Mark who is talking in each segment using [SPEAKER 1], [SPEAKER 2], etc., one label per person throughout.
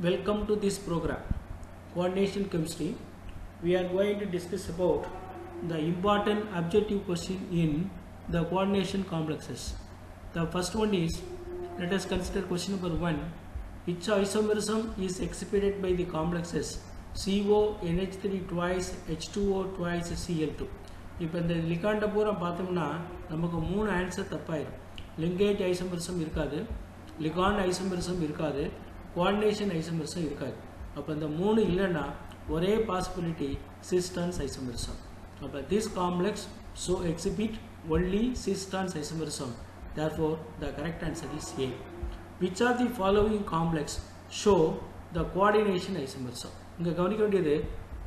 [SPEAKER 1] Welcome to this program, Coordination Chemistry. We are going to discuss about the important objective question in the coordination complexes. The first one is, let us consider question number 1. Which isomerism is exhibited by the complexes CO, NH3 twice, H2O twice, Cl2. இப்போ இந்த லிகாண்ட பூரா பார்த்தோம்னா நமக்கு 3 answer தப்பாயிரும். Linkage isomerism இருக்காது, ligand isomerism இருக்காது, coordination isomerism இருக்காது. அப்போ இந்த 3 இல்லைன்னா ஒரே பாசிபிலிட்டி சிஸ் டர்ன்ஸ் ஐசோமெரிசம். அப்போ this complex so exhibit only cis trans isomerism. Therefore the correct answer is A. Which of the following complex show the coordination isomerism? இங்கே கவனிக்க வேண்டியது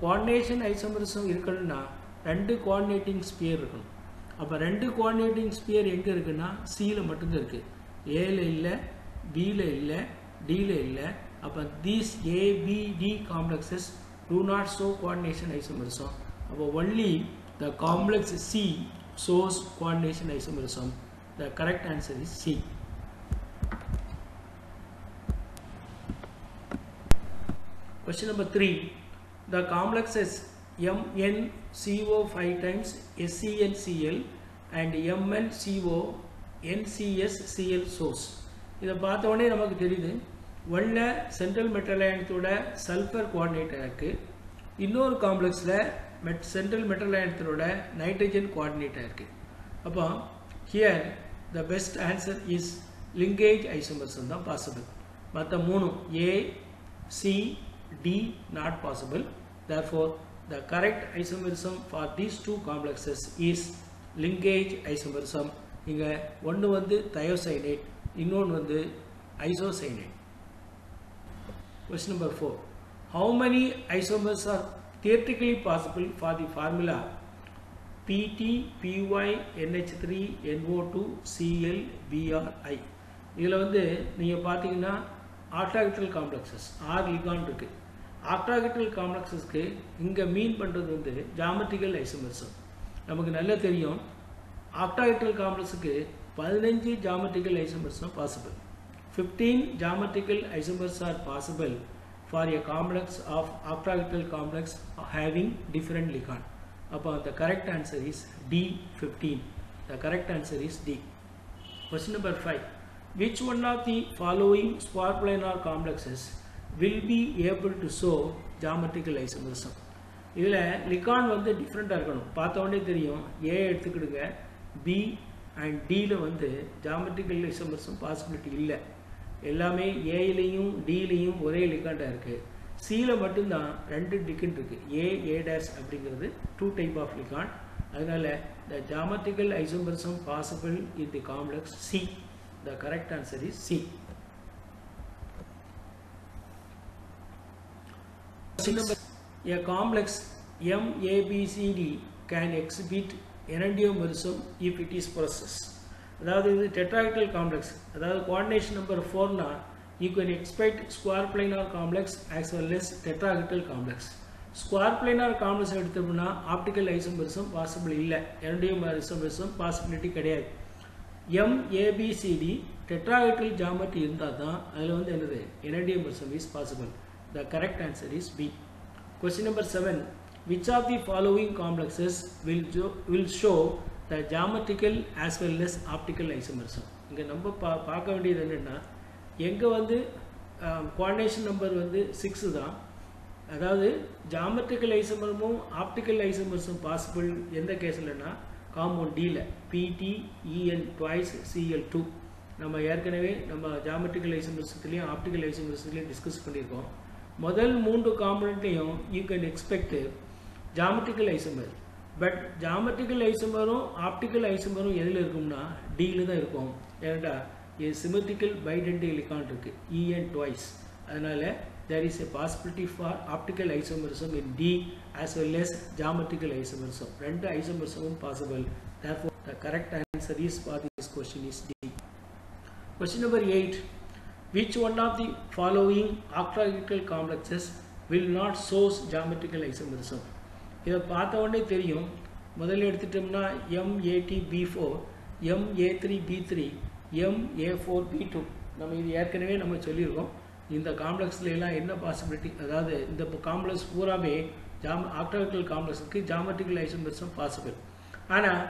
[SPEAKER 1] கோஆர்டினேஷன் ஐசோமெரிசம் இருக்கணும்னா 2 கோஆர்டினேட்டிங் ஸ்பியர் இருக்கணும். அப்போ 2 coordinating sphere எங்கே இருக்குன்னா சியில் மட்டும்தான் இருக்குது, ஏல இல்லை, பியில் இல்லை, டியில் இல்லை. அப்போ these ABT complexes do not show coordination isomerism. அப்போ only the complex C shows coordination isomerism. The correct answer is C. Question number 3. The complexes MnCO 5 times SCnCl and MnCO NCsCl shows. இதை பார்த்த உடனே நமக்கு தெரியுது, ஒன்ல central metal அயனத்தோட sulphur coordinate இருக்கு, இன்னொரு காம்ப்ளெக்ஸில் central metal அயனத்தோட nitrogen coordinate இருக்கு. அப்போ here the best answer is linkage isomerism தான் பாசிபிள். மற்ற 3 A, C, D not possible. Therefore the correct isomerism for these 2 complexes is linkage isomerism. இங்க ஒன்று வந்து thiocyanate, இன்னொன்று வந்து isocyanate. Question number 4. How many isomers are theoretically possible for the formula PT, PY, NH3, NO2, Cl, Bri? இதில் வந்து நீங்கள் பார்த்தீங்கன்னா octahedral complexes 6 ligand இருக்கு. ஆக்டாஹெட்ரல் காம்ப்ளெக்ஸஸ்க்கு இங்கே மீன் பண்ணுறது வந்து ஜாமெட்ரிக்கல் ஐசோமெரிசம். நமக்கு நல்லா தெரியும், ஆக்டாஹெட்ரல் காம்ப்ளெக்ஸுக்கு 15 geometrical isomerism possible. 15 geometrical isomers are possible for a complex of octahedral complex having different ligand. Upon the correct answer is D, 15. The correct answer is D. Question number 5. Which one of the following square planar complexes will be able to show geometrical isomerism? இதில் ligand வந்து டிஃப்ரெண்ட்டாக இருக்கணும். பார்த்த உடனே தெரியும், ஏ எடுத்துக்கிடுங்க, B and டியில் வந்து geometrical isomerism possibility இல்லை. எல்லாமே ஏலையும் டிலையும் ஒரே லிகாண்டாக இருக்குது. சியில் மட்டும்தான் 2 டிகண்ட் இருக்குது, ஏ டேஷ் அப்படிங்கிறது 2 டைப் ஆஃப் லிகாண்ட். அதனால the geometrical isomerism possible in the complex C. The correct answer is C. A complex MABCD can exhibit enantiomerism if it is processed. அதாவது இது டெட்ராஹெட்ரல் காம்ப்ளெக்ஸ், அதாவது கோஆர்டினேஷன் நம்பர் 4னா you can expect square planar complex as well as tetrahedral complex. Square planar complex எடுத்தோம்னா optical isomerism possible இல்லை, enantiomerism possibility கிடையாது. MABCD tetrahedral geometry இருந்தால் தான் அதில் வந்து என்னது enantiomerism is possible. The correct answer is B. Question number 7. Which of the following complexes will show the geometrical as well as optical isomerism? இங்கே நம்ம பார்க்க வேண்டியது என்னென்னா, எங்கே வந்து கோஆர்டினேஷன் நம்பர் வந்து 6 தான், அதாவது ஜாமெட்ரிக்கல் ஐசோமெரிசமும் ஆப்டிக்கல் ஐசோமெரிசம் பாசிபிள் எந்த கேஸ்லன்னா காம்பவுண்ட் டியில் PT, EN twice, Cl2. நம்ம ஏற்கனவே நம்ம ஜாமெட்ரிக்கல் ஐசோமெரிசத்துலேயும் ஆப்டிக்கல் ஐசோமெரிசத்துலேயும் டிஸ்கஸ் பண்ணியிருக்கோம். முதல் 3 காம்பனண்ட்லையும் you can expect geometrical isomer. But geometrical ஐசோமரும் ஆப்டிக்கல் ஐசோமரும் எதில் இருக்கும்னா டியில் தான் இருக்கும். ஏன்னா சிமெட்ரிக்கல் பைடென்டிக் லிகாண்ட் இருக்குது, EN twice. அதனால there is a possibility for optical isomerism in D as well as geometrical isomerism. 2 isomerism possible. Therefore the correct answer is for this question is D. Question number 8. Which one of the following octahedral complexes will not show geometrical isomerism? இதை பார்த்த உடனே தெரியும், முதல்ல எடுத்துட்டோம்னா MATB4, MA3B3, MA4B2. நம்ம இது ஏற்கனவே நம்ம சொல்லியிருக்கோம். இந்த காம்ப்ளெக்ஸில் எல்லாம் என்ன பாசிபிலிட்டி, அதாவது இந்த காம்ப்ளெக்ஸ் பூராமே ஆக்டாஹெட்ரல் காம்ப்ளெக்ஸுக்கு ஜாமெட்ரிக்கல் ஐசோமரிசம் பாசிபிள். ஆனால்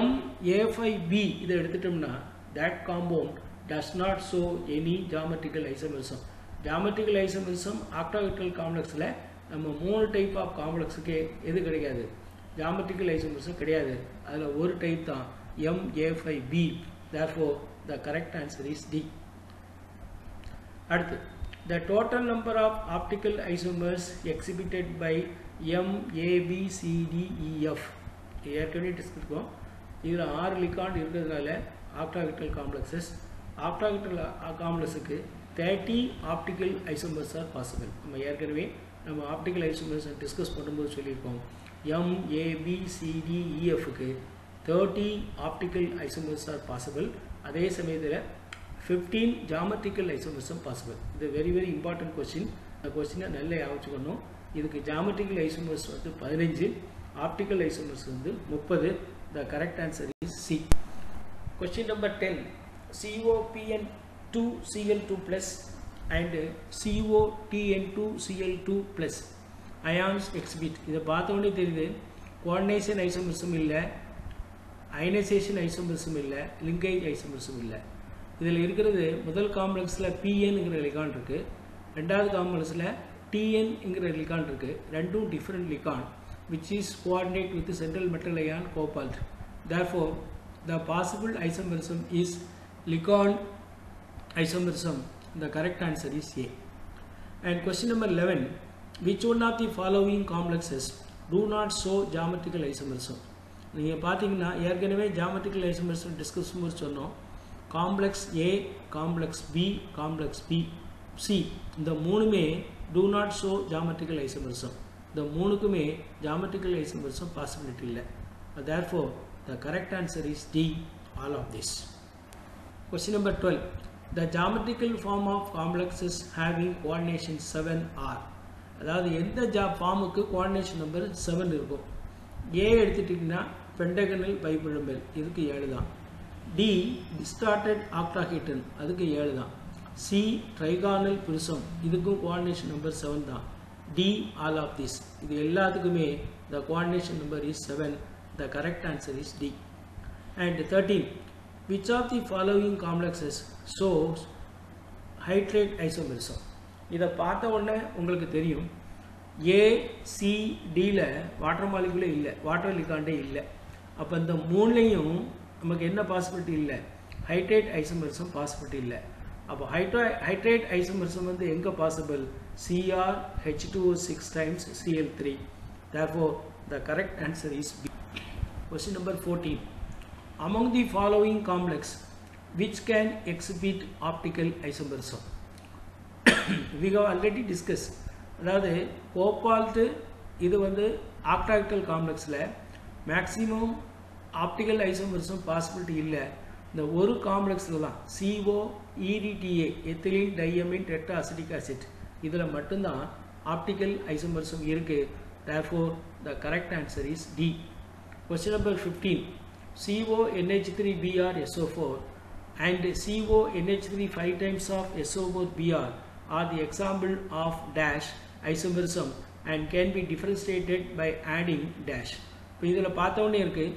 [SPEAKER 1] MA5B இதை எடுத்துட்டோம்னா that compound does not show any geometrical isomerism. Geometrical isomerism octahedral complexல நம்ம 3 டைப் ஆஃப் காம்ப்ளெக்ஸுக்கு எது கிடையாது, geometrical isomerism கிடையாது. அதில் ஒரு டைப் தான் MA5B. therefore the correct answer is D. அடுத்து the total number of optical isomers exhibited by MABCDEF ஏற்கனவே discuss பண்ணோம். இதில் 6 லிகாண்ட் இருக்கிறதுனால ஆக்டாஹெட்ரல் காம்ப்ளெக்ஸஸ், ஆக்டாஹெட்ரல் காம்ப்ளெக்ஸுக்கு 30 ஆப்டிக்கல் ஐசோமர்ஸ் ஆர் பாசிபிள். நம்ம ஆப்டிக்கல் ஐசோமர்ஸ் டிஸ்கஸ் பண்ணும்போது சொல்லியிருக்கோம். MABCDEFக்கு 30 ஆப்டிக்கல் ஐசோமர்ஸ் ஆர் பாசிபிள். அதே சமயத்தில் 15 ஜாமெட்ரிக்கல் ஐசோமர்ஸும் பாசிபிள். இது வெரி வெரி இம்பார்ட்டன்ட் கொஸ்டின். இந்த கொஸ்டினை நல்லா யோசிச்சுக்கணும். இதுக்கு ஜாமெட்ரிக்கல் ஐசோமர்ஸ் வந்து 15, ஆப்டிக்கல் ஐசோமர்ஸ் வந்து 30. The correct answer is C. Question number 10. COPN2Cl2 plus and COTN2Cl2 plus ions exhibit. இதை பார்த்தோன்னே தெரியுது coordination isomerism இல்லை, ionization isomerism இல்லை, linkage isomerism இல்லை. இதில் இருக்கிறது முதல் காம்ப்ளெக்ஸில் PNங்கிற லிகாண்ட் இருக்குது, ரெண்டாவது காம்ப்ளெக்ஸில் TNங்கிற லிகாண்ட் இருக்குது. ரெண்டும் different ligand which is coordinate with the central metal ion cobalt. Therefore the possible isomerism is ligand isomerism. The correct answer is A. And question number 11. Which one of the following complexes do not show geometrical isomerism? நீங்கள் பார்த்தீங்கன்னா ஏற்கனவே geometrical isomerism discuss பண்ணி சொன்னோம். Complex A, complex B, complex B, C இந்த மூணுமே do not show geometrical isomerism. இந்த மூணுக்குமே geometrical isomerism possibility இல்லை. Therefore the correct answer is D, all of this. Question number 12. The geometrical form of complexes having coordination 7 are. அதாவது எந்த ஃபார்முக்கு coordination number 7 இருக்கும். A எடுத்துட்டிங்கன்னா pentagonal bipyramidal, இதுக்கு 7 தான். D distorted octahedron, அதுக்கு 7 தான். C trigonal prism, இதுக்கும் கோஆர்டினேஷன் நம்பர் 7 தான். D all of this, இது எல்லாத்துக்குமே the coordination number is 7. The correct answer is D. And 13. Which of the following complexes shows hydrate isomerism? இதை பார்த்த உடனே உங்களுக்கு தெரியும் ACDல வாட்டர் மாலிகுலே இல்லை, வாட்டர் லிகாண்டே இல்லை. அப்போ இந்த மூணுலையும் நமக்கு என்ன பாசிபிலிட்டி இல்லை, ஹைட்ரேட் ஐசோமரிசம் பாசிபிலிட்டி இல்லை. அப்போ ஹைட்ரேட் ஐசோமரிசம் வந்து எங்கே possible, CrH2O6 times Cl3. Therefore the correct answer is B. Question number 14. Among the following complex which can exhibit optical isomerism? We have already discussed. அதாவது cobalt இது வந்து octahedral காம்ப்ளெக்ஸில் maximum optical isomerism possibility இல்லை. இந்த ஒரு காம்ப்ளெக்ஸில் தான் COEDTA ethylene diamine tetra acetic acid, இதில் மட்டும்தான் ஆப்டிக்கல் ஐசோமரிசம் இருக்குது. Therefore the correct answer is D. Question number 15. CONH3Br SO4 and CONH3 5 times of SO4Br are the example of dash isomerism and can be differentiated by adding dash. இப்போ இதில் பார்த்தோன்னே இருக்குது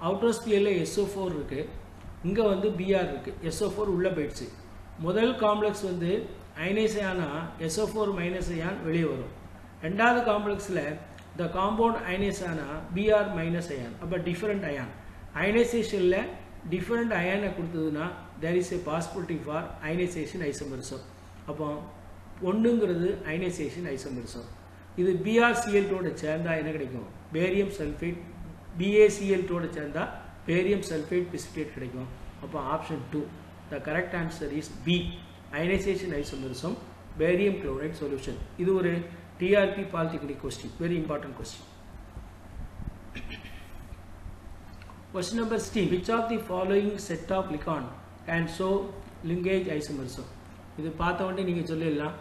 [SPEAKER 1] அவுட்டோஸ்பியரில் SO4 இருக்குது, இங்கே வந்து Br இருக்குது, SO4 உள்ளே போயிடுச்சு. முதல் காம்ப்ளெக்ஸ் வந்து அயனைஸ் ஆனால் SO4 மைனஸ் அயான் வெளியே வரும். ரெண்டாவது காம்ப்ளெக்ஸில் the compound அயனைஸ் ஆனால் Br மைனஸ் அயான், அப்போ டிஃப்ரெண்ட் அயான். அயனைசேஷனில் டிஃப்ரெண்ட் அயானை கொடுத்ததுன்னா there is a possibility for ionization isomerism. அப்போ ஒன்றுங்கிறது அயனைசேஷன் ஐசோமரிசம். இது BrCl2 சேர்ந்தா என்ன கிடைக்கும், பேரியம் சல்ஃபேட். BaCl2 சேர்ந்தா பேரியம் சல்ஃபேட் பிசிட்டேட் கிடைக்கும். அப்போ option 2. The correct answer is B, ionization isomerism, barium chloride solution. இது ஒரு TRP polytechnic question, very important question. Question number 16. Which of the following set of ligand can show linkage isomerism? இது பார்த்த உடனே நீங்கள் சொல்லிடலாம்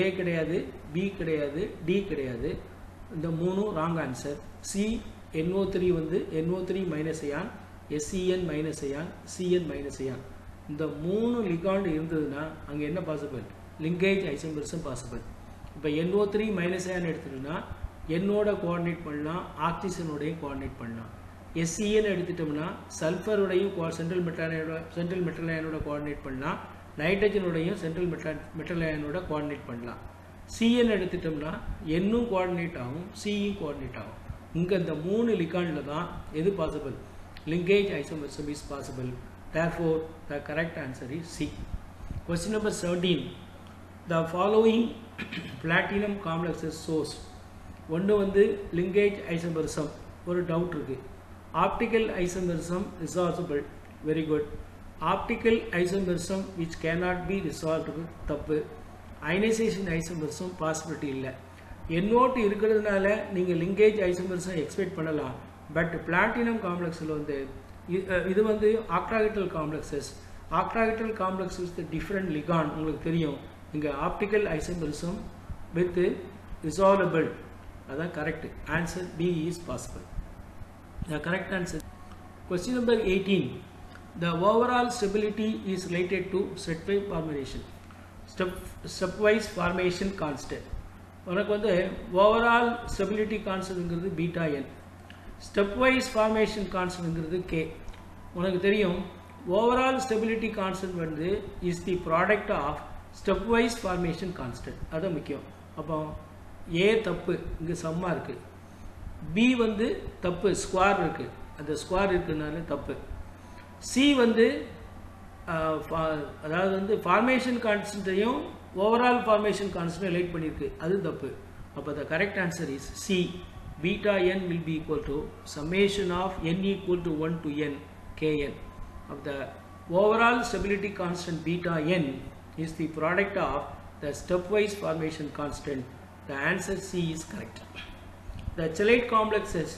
[SPEAKER 1] A கிடையாது, B கிடையாது, D கிடையாது. இந்த மூணும் ராங் ஆன்சர். CNO3 வந்து NO3 minus ion, SCN minus ion, CN minus ion. இந்த மூணு லிகாண்ட் இருந்ததுன்னா அங்கே என்ன பாசிபிள், linkage isomerism possible. இப்போ NO3 minus ion எடுத்துட்டோம்னா N-ஓட கோஆர்டினேட் பண்ணலாம், ஆக்சிஜனோடையும் கோஆர்டினேட் பண்ணலாம். SCN எடுத்துட்டோம்னா சல்ஃபரோடையும் சென்ட்ரல் மெட்டல் அயனோட கோஆர்டினேட் பண்ணலாம், நைட்ரஜனோடையும் சென்ட்ரல் மெட்டல் அயனோட கோஆர்டினேட் பண்ணலாம். CN எடுத்துட்டோம்னா N-ம் கோஆர்டினேட் ஆகும், C-யும் கோஆர்டினேட் ஆகும். இங்கே இந்த 3 லிகாண்டில் தான் எது possible? Linkage isomerism is possible. Therefore, the correct answer is C. Question number 17. The following platinum complexes source. ஒன்று வந்து linkage isomerism, ஒரு டவுட் இருக்கு. Optical isomerism resolvable, very good. Optical isomerism which cannot be resolved, தப்பு. Ionization isomerism possibility இல்லை. NO2 இருக்கிறதுனால நீங்கள் linkage isomerism expect பண்ணலாம். But platinum காம்ப்ளெக்ஸில் வந்து இது வந்து octahedral complexes. Octahedral complexes different ligand உங்களுக்கு தெரியும். இங்கே ஆப்டிக்கல் ஐசோமெரிசம் வித் ரிசால்வபிள், அதான் correct answer. D is possible. The correct answer. Question number 18. The overall stability is related to stepwise formation. Stepwise formation constant. உனக்கு வந்து overall stability கான்ஸ்டன்ட்ங்கிறது beta N, stepwise formation கான்ஸ்டன்ட்ங்கிறது K. உனக்கு தெரியும் overall stability constant வந்து is the product of stepwise formation constant. அது முக்கியம். அப்போ ஏ தப்பு, இங்கே சம்மா இருக்குது. பி வந்து தப்பு, ஸ்கொயர் இருக்குது, அந்த ஸ்கொயர் இருக்கிறதுனால தப்பு. சி வந்து அதாவது வந்து ஃபார்மேஷன் கான்ஸ்டன்ட்டையும் ஓவரால் ஃபார்மேஷன் கான்ஸ்டன்ட் ரிலேட் பண்ணியிருக்கு, அது தப்பு. அப்போ the correct answer is C. Beta n will be equal to summation of n equal to 1 to n kn. Of the overall stability constant beta n is the product of the stepwise formation constant. The answer C is correct. The chelate complexes,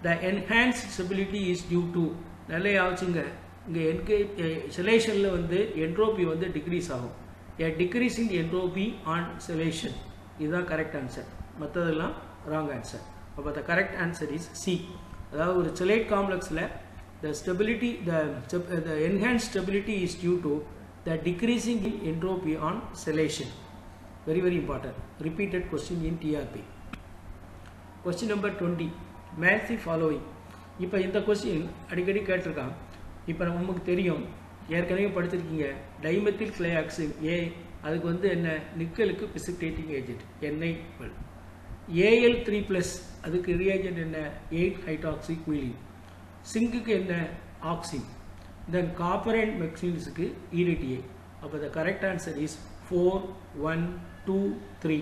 [SPEAKER 1] the enhanced stability is due to நல்ல ஆச்சுங்க. இங்கே செலேஷனில் வந்து entropy வந்து degrees ஆகும். A decrease in entropy on chelation. இதுதான் correct answer, மற்றதெல்லாம் wrong answer. அப்போ the correct answer is C. அதாவது ஒரு chelate complexல the stability, the enhanced stability is due to the decreasing in entropy on chelation. Very very important. Repeated question in TRP. Question number 20. Match the following. இப்போ இந்த question அடிக்கடி கேட்டிருக்கான். இப்போ நமக்கு தெரியும், ஏற்கனவே படிச்சிருக்கீங்க, டைமெத்தில் கிளையாக்சின் ஏ, அதுக்கு வந்து என்ன, நிக்கலுக்கு பிசிக்டேட்டிங் ஏஜென்ட் NiL. Al3+, அதுக்கு ரியேஜென்ட் என்ன, 8 ஹைட்ராக்சி குயிலின். சிங்குக்கு என்ன, ஆக்சின். தென் காப்பர் அண்ட் மெக்னீசியத்துக்கு EDTA. அப்போ the correct answer is 4, 1, 2, 3.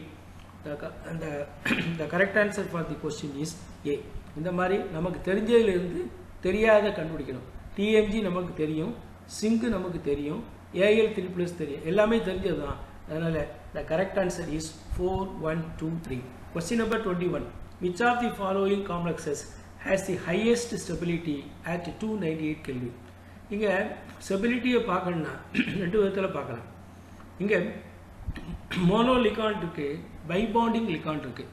[SPEAKER 1] The correct answer for the question is A. இந்த மாதிரி நமக்கு தெரிஞ்சதிலிருந்து தெரியாத கண்டுபிடிக்கணும். TMG நமக்கு தெரியும், சிங்கு நமக்கு தெரியும், Al3+ தெரியும், எல்லாமே தெரிஞ்சது தான். அதனால் த correct answer is 4, 1, 2, 3. Question number 21. Which of the following complexes has the highest stability at 298 Kelvin? இங்கே ஸ்டெபிலிட்டியை பார்க்கணுன்னா ரெண்டு விதத்தில் பார்க்கலாம். இங்கே மோனோ லிகாண்ட் இருக்குது, பைபாண்டிங் லிகாண்ட் இருக்குது.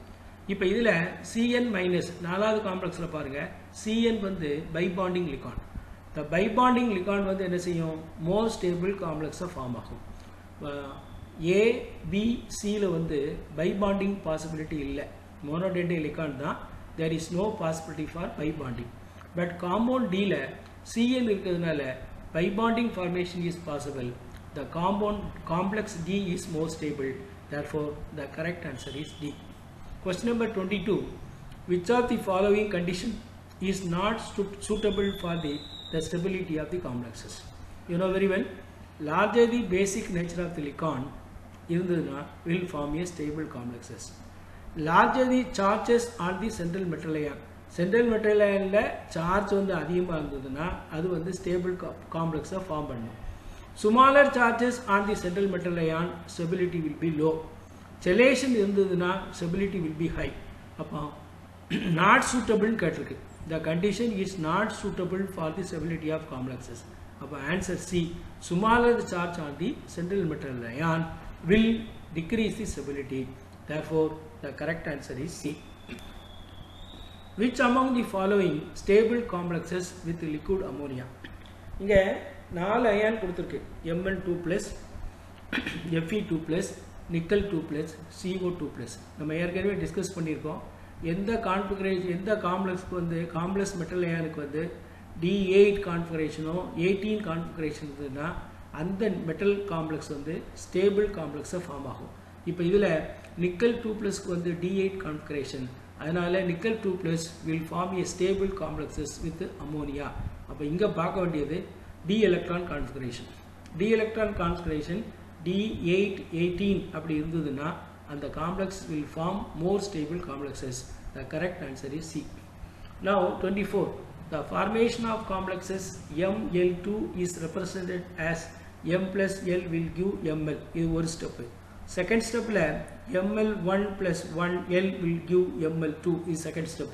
[SPEAKER 1] இப்போ இதில் CN மைனஸ் 4வது காம்ப்ளெக்ஸில் பாருங்கள், CN வந்து பைபாண்டிங் லிகாண்ட். இந்த பைபாண்டிங் லிகாண்ட் வந்து என்ன செய்யும், மோர் ஸ்டேபிள் காம்ப்ளெக்ஸாக ஃபார்ம் ஆகும். A, B, Cல வந்து பைபாண்டிங் பாசிபிலிட்டி இல்லை, மோனோடென்டே லிகாண்ட் தான். There is no possibility for pi bonding. But compound Dல CN இருக்கிறதுனால pi bonding formation is possible. The compound complex D is more stable. Therefore, the correct answer is D. Question number 22. Which of the following condition is not suitable for the stability of the complexes? You know very well, larger the basic nature of the licand இருந்ததுன்னா will form a stable complexes. Larger the charges on the central metal ion, central metal ionல charge வந்து அதிகமாக இருந்ததுன்னா அது வந்து stable காம்ப்ளெக்ஸாக form பண்ணும். Smaller charges on the central metal ion, stability will be low. Chelation இருந்ததுன்னா stability will be high. அப்போ not suitable கேட்டிருக்கு. The condition is not suitable for the stability of complexes. அப்போ answer C. Smaller the charge on the central metal ion will decrease the stability. Therefore, the correct answer is C. Which among the following stable complexes with liquid ammonia? இங்கே 4 ion கொடுத்துருக்கு, Mn2+, Fe2+, nickel 2+ CO2+. நம்ம ஏற்கனவே discuss பண்ணியிருக்கோம். எந்த configuration எந்த காம்ப்ளெக்ஸ்க்கு வந்து complex metal அயானுக்கு வந்து D8 கான்ஃபிகரேஷனோ 18 configuration இருந்ததுன்னா அந்த மெட்டல் காம்ப்ளெக்ஸ் வந்து ஸ்டேபிள் காம்ப்ளெக்ஸாக ஃபார்ம் ஆகும். இப்போ இதில் நிக்கல் 2+க்கு வந்து D8 கான்ஃபிகரேஷன், அதனால nickel 2+ will form a stable complexes with ammonia. அப்போ இங்கே பார்க்க வேண்டியது D electron configuration. D electron configuration D8 18 அப்படி இருந்ததுன்னா அந்த complex will form more stable complexes. The correct answer is C. Now 24. The formation of complexes ML2 is represented as M plus L will give ML. இது ஒரு step. Second ஸ்டெப்பில் ML1 plus 1L will give ML2 is second step.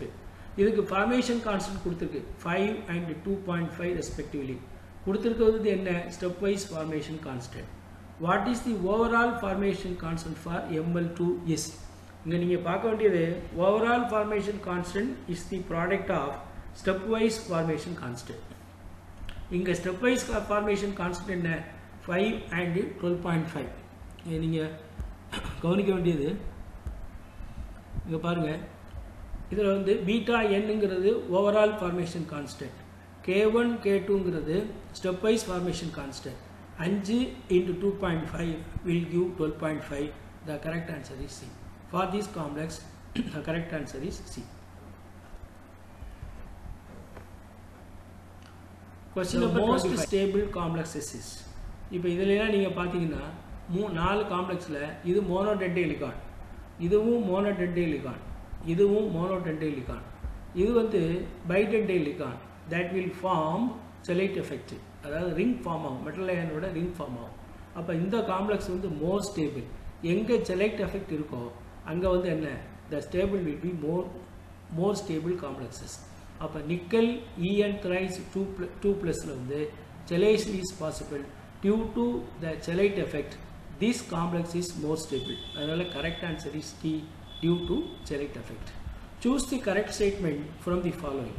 [SPEAKER 1] இதுக்கு formation constant கொடுத்திருக்கு 5 and 2.5 respectively. கொடுத்திருக்கிறது என்ன? Stepwise formation constant. What is the overall formation constant for ML2 is? இங்க நீங்க பார்க்க வேண்டியது overall formation constant is the product of stepwise formation constant. இங்க stepwise formation constant என்ன? 5 and 12.5. நீங்க கவனிக்க வேண்டியது இங்க பாருங்க, இதில் வந்து பீட்டா nங்கிறது ஓவரால் ஃபார்மேஷன் கான்ஸ்டன்ட், K1 K2ங்கிறது stepwise formation constant. 5 into 2.5 will give 12.5. The correct answer is C. For this complex, the correct answer is C. Question number 25. Most stable complexes is. இப்போ இதிலெல்லாம் நீங்கள் பார்த்தீங்கன்னா 4 காம்ப்ளெக்ஸில் இது மோனோடென்டைலிகான், இதுவும் மோனோடென்டைலிகான், இதுவும் மோனோடென்டைலிகான், இது வந்து பைடென்டைலிகான். that will form செலைட் எஃபெக்ட், அதாவது ரிங் ஃபார்ம் ஆகும், மெட்டல் அயனோட ரிங் ஃபார்ம் ஆகும். அப்போ இந்த காம்ப்ளெக்ஸ் வந்து மோர் ஸ்டேபிள். எங்கே செலைட் எஃபெக்ட் இருக்கோ அங்கே வந்து என்ன, the stable will be more stable complexes. அப்போ நிக்கல் EN thrice 2+ வந்து chelation is possible due to the chelate effect. This complex is more stable. அதனால correct answer is D, due to chelate effect. Choose the correct statement from the following.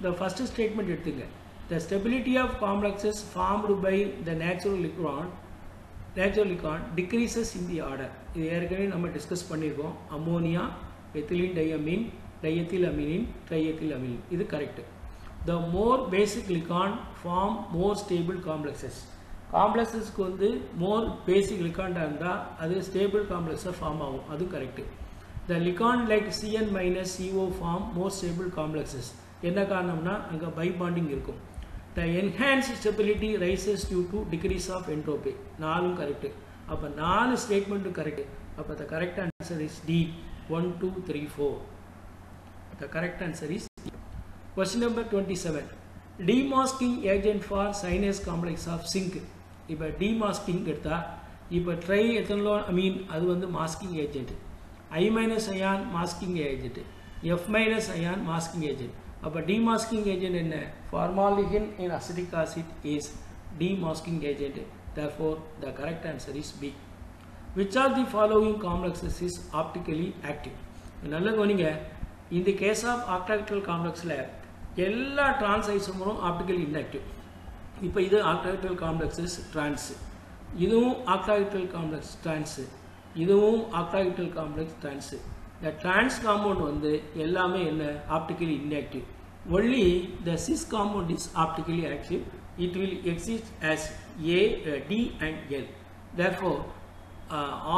[SPEAKER 1] The first statement எடுத்துங்க. The stability of complexes formed by the natural licon decreases in the order. இது ஏற்கனவே நம்ம discuss பண்ணியிருக்கோம். Ammonia, ethylene diamine, diethylamine, triethylamine. இது கரெக்ட். The more basic licon form more stable complexes. காம்ப்ளெக்ஸஸ்க்கு வந்து more பேசிக் லிகாண்டாக இருந்தால் அது ஸ்டேபிள் காம்ப்ளெக்ஸாக ஃபார்ம் ஆகும், அது correct. The ligand like CN minus CO form more stable complexes. என்ன காரணம்னா அங்கே பைபாண்டிங் இருக்கும். The enhanced stability rises due to decrease of entropy. 4ம் கரெக்டு. அப்போ 4 ஸ்டேட்மெண்ட்டும் கரெக்டு. அப்போ the correct answer is D, 1 2 3 4. The correct answer is D. Question number 27. Demasking agent for Cynase complex of zinc. இப்போ demasking எடுத்தா இப்போ ட்ரைஎத்தனாலோன் அமீன் அது வந்து masking agent, I- ion masking agent, F- ion masking agent. அப்போ demasking agent என்ன? Formaldehyde in acetic acid is demasking agent. Therefore, the correct answer is B. Which of the following complexes is optically active? நல்ல கவனிங்க. In the case of octahedral complexல எல்லா trans isomers optically inactive. இப்போ இது octahedral complexes trans, இதுவும் octahedral complex trans, இதுவும் octahedral complex trans. The trans compound வந்து எல்லாமே என்ன? optically inactive. Only the cis compound is optically active. It will exist as A, D and L. Therefore,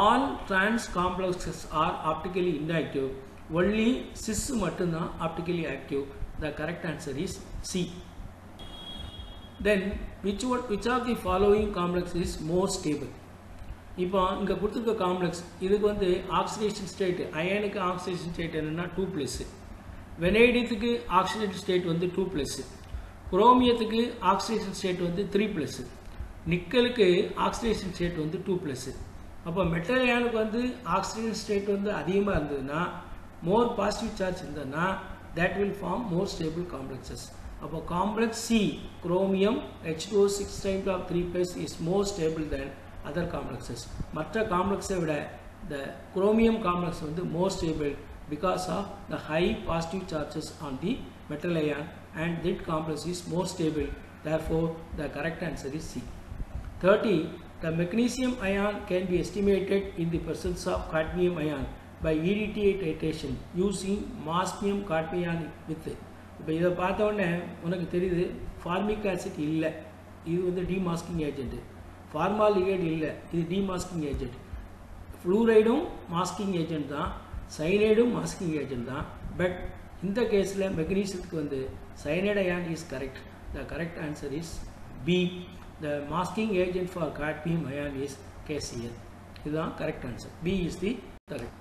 [SPEAKER 1] all trans complexes are optically inactive. Only cis மட்டும்தான் optically active. The correct answer is C. Then which of the following complex is more stable? இப்போ இங்கே கொடுத்துருக்க complex இதுக்கு வந்து oxidation state, அயனுக்கு oxidation state என்னென்னா 2+, வெனேடியத்துக்கு oxidation state வந்து 2+, குரோமியத்துக்கு oxidation state வந்து 3+, நிக்கலுக்கு oxidation state வந்து 2+. அப்போ மெட்டல் அயானுக்கு வந்து ஆக்சிடேஷன் ஸ்டேட் வந்து அதிகமாக இருந்ததுன்னா, மோர் பாசிட்டிவ் சார்ஜ் இருந்ததுன்னா, that will form more stable complexes. அப்போ complex C, chromium H2O6 type of 3+ is more stable than other complexes. மற்ற காம்ப்ளெக்ஸை விட the chromium complex வந்து more stable because of the high positive charges on the metal ion, and that complex is more stable. Therefore, the correct answer is C. 30. The magnesium ion can be estimated in the presence of cadmium ion by EDTA titration using masmium cadmium with. இப்போ இதை பார்த்த உடனே உனக்கு தெரியுது formic acid இல்லை, இது வந்து டிமாஸ்கிங் agent. ஃபார்மாலிகேட் இல்லை, இது டிமாஸ்கிங் ஏஜென்ட். ஃப்ளூரைடும் மாஸ்கிங் ஏஜென்ட் தான், சைனைடும் மாஸ்கிங் ஏஜென்ட் தான். பட் இந்த கேஸில் மெக்னீசியத்துக்கு வந்து cyanide ion is correct. The correct answer is B. The masking agent for cadmium ion is KCl. This is the correct answer. B is the correct.